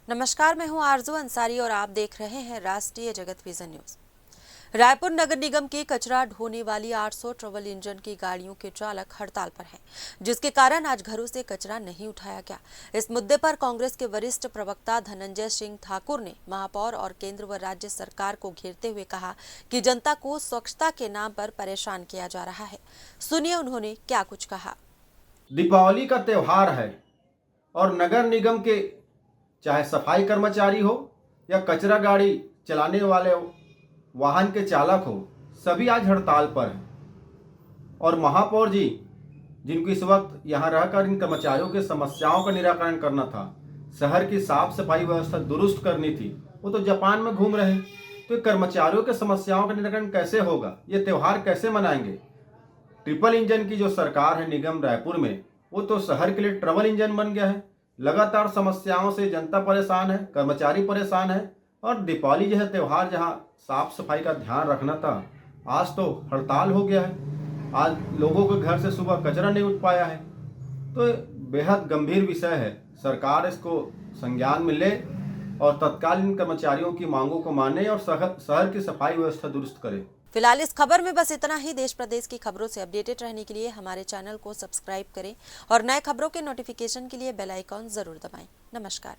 नमस्कार, मैं हूं आरजू अंसारी और आप देख रहे हैं राष्ट्रीय जगत विजन न्यूज। रायपुर नगर निगम की कचरा ढोने वाली 800 ट्रबल इंजन की गाड़ियों के चालक हड़ताल पर हैं, जिसके कारण आज घरों से कचरा नहीं उठाया गया। इस मुद्दे पर कांग्रेस के वरिष्ठ प्रवक्ता धनंजय सिंह ठाकुर ने महापौर और केंद्र व राज्य सरकार को घेरते हुए कहा कि जनता को स्वच्छता के नाम पर परेशान किया जा रहा है। सुनिए उन्होंने क्या कुछ कहा। दीपावली का त्योहार है और नगर निगम के चाहे सफाई कर्मचारी हो या कचरा गाड़ी चलाने वाले वाहन के चालक हो, सभी आज हड़ताल पर हैं। और महापौर जी, जिनको इस वक्त यहाँ रहकर इन कर्मचारियों के समस्याओं का निराकरण करना था, शहर की साफ सफाई व्यवस्था दुरुस्त करनी थी, वो तो जापान में घूम रहे। तो कर्मचारियों के समस्याओं का निराकरण कैसे होगा? ये त्यौहार कैसे मनाएंगे? ट्रिपल इंजन की जो सरकार है निगम रायपुर में, वो तो शहर के लिए ट्रबल इंजन बन गया है। लगातार समस्याओं से जनता परेशान है, कर्मचारी परेशान है। और दीपावली जो है त्यौहार, जहां साफ सफाई का ध्यान रखना था, आज तो हड़ताल हो गया है। आज लोगों के घर से सुबह कचरा नहीं उठ पाया है। तो बेहद गंभीर विषय है। सरकार इसको संज्ञान में ले और तत्कालीन कर्मचारियों की मांगों को माने और शहर की सफाई व्यवस्था दुरुस्त करे। फिलहाल इस खबर में बस इतना ही। देश प्रदेश की खबरों से अपडेटेड रहने के लिए हमारे चैनल को सब्सक्राइब करें और नए खबरों के नोटिफिकेशन के लिए बेल आइकॉन जरूर दबाएं। नमस्कार।